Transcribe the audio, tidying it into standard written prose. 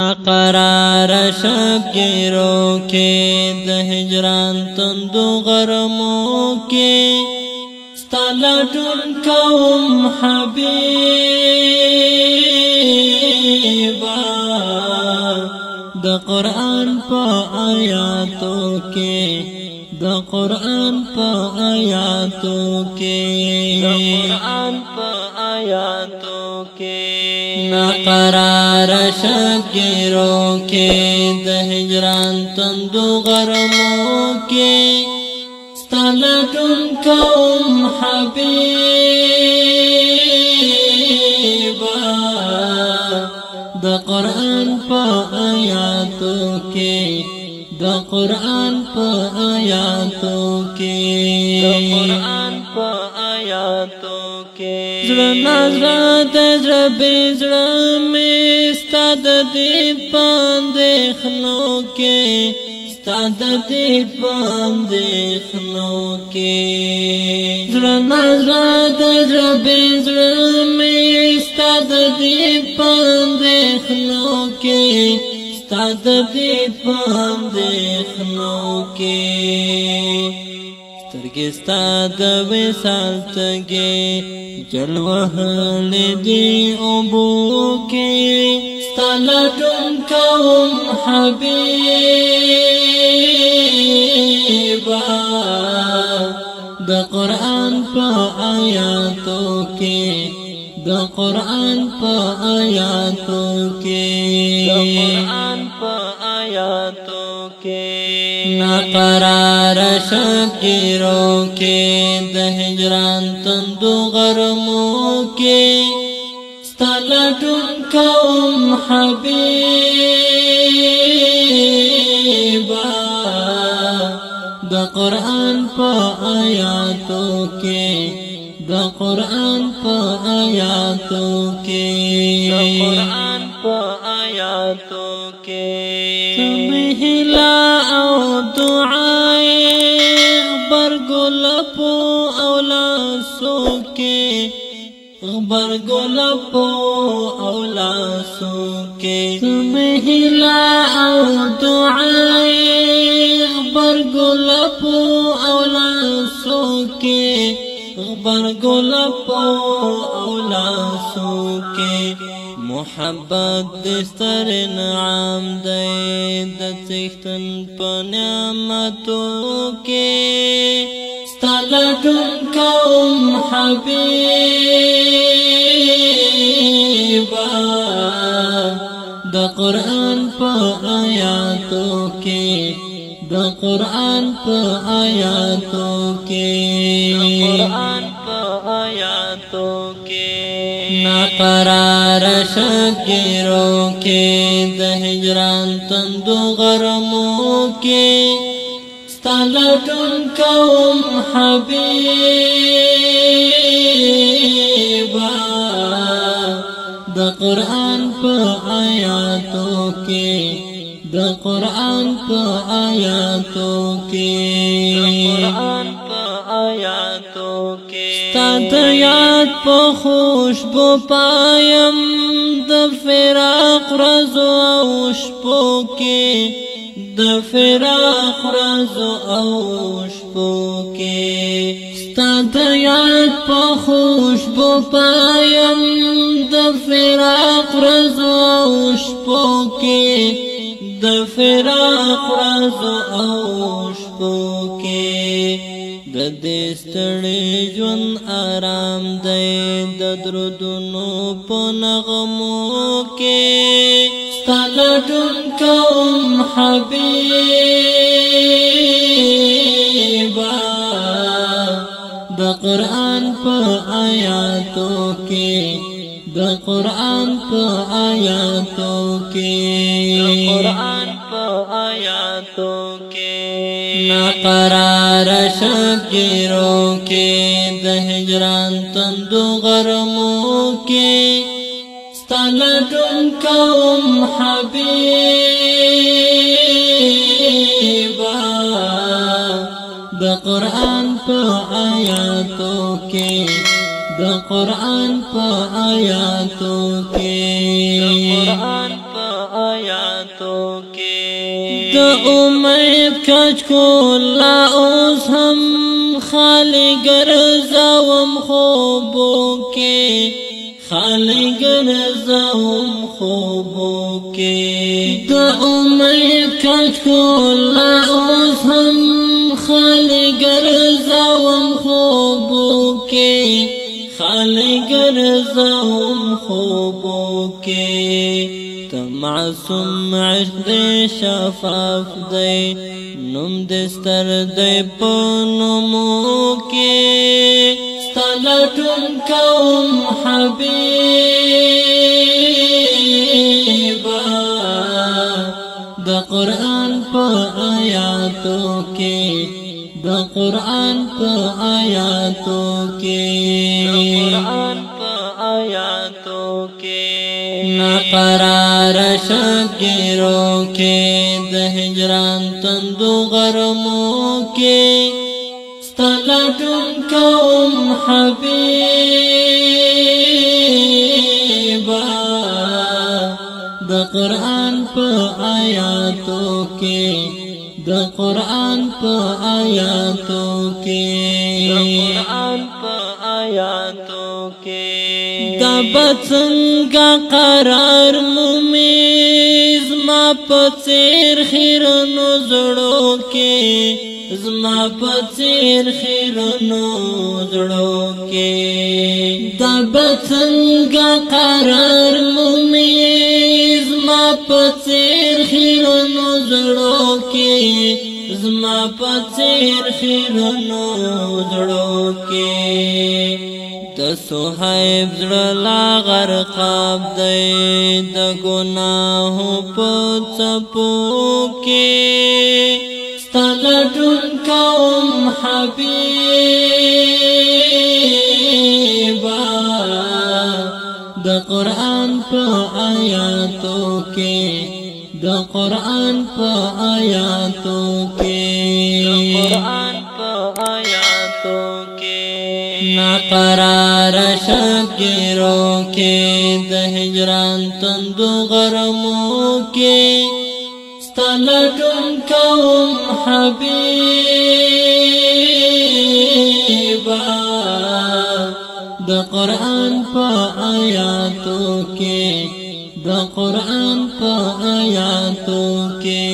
قرار شب گیرو کے د ہجران تندو غرمو کے ستالٹون قوم حبیبا د قرآن پا آیاتو کے د قرآن پا آیاتو کے نا قرار شب گیرو کے د ہجران تندو غرمو کے ستالٹون قوم حبیبا د قرآن پا آیاتو کے د قرآن پا آیاتو کے زړه د زړه بزړه مې ستا د دید په اندېښنو کې ستا د دید په اندېښنو کې زړه د زړه بزړه مې ستا د دید په اندېښنو کې ستا د دید په اندېښنو کې سترګې ستا د وصال تږې جل وهلې دي اوبو کې ستا لټون کوم حبیبا د قرآن په آیاتو کې د قرآن په آیاتو کې نا قرار شب گیرو کے د ہجران تندو غرمو کے ستالٹون قوم حبیبا د قرآن پا آیاتو کے د قرآن پا آیاتو کے تمہلا او دعائے برگلپو اولاسو کے برگلپو اولاسو کے تمہلا او دعائے برگلپو اولاسو کے برگلپو اولاسو کے محبت دستر نعام دے دتیختن پا نعمتو کے ستالٹون قوم حبیبا د قرآن پا آیاتو کے د قرآن پا آیاتو کے نا قرار شب گیرو کے د ہجران تندو غرمو کے ستالٹون قوم حبیبا د قرآن پا آیاتو کے د قرآن پا آیاتو کے ستا د یاد په خوشبو پایم د فراق رزو او شپو کې د فراق رزو او شپو کې ستا د یاد په خوشبو پایم د فراق رزو او شپو کې د فراق رزو او شپو کې د دې ستړي ژوند آرام دی د درودونو په نغمو کې ستا لټون کوم حبیبا د قرآن په آیاتو کې د قرآن په آیاتو کې نا قرار شب گیرو کے د ہجران تندو غرمو کے ستالٹون قوم حبیبا د قرآن پا آیاتو کے د قرآن پا آیاتو کے آیاتو کې د امید کچ کو لا اوس هم خالی ګرځوم خوبو کې خالی ګرځوم خوبو کې د امید کچ کو لا اوس هم خالی ګرځوم خوبو کې خالی ګرځوم خوبو کې ته معصوم عشق دې شفاف دی نوم دې ستر دی په نومو کې ستا لټون کوم حبیبا د قرآن په آیاتو کې د قرآن په آیاتو کې ناقرار شګیرو کې د هجران تندو غرمو کې ستا لټون کوم حبیبا د قرآن په آیاتو کې د قرآن په آیاتو کې دا بڅنګه قرار مومي زما په څیر خیرونو زړو کې زما په څیر خیرونو زړو کې دا بڅنګه قرار مومي زما په څیر خیرونو زړو کې زما په څیر خیرونو زړو کې د صہیب زړه لا غرقاب دی د ګناهو په څپو کې ستا لټون کوم حبیبا د قرآن په آیاتو کې د قرآن په آیاتو کې ناقرار شګیرو کې د هجران تندو غرمو کې ستا لټون کوم حبیبا د قرآن په آیاتو کې د قرآن په آیاتو کې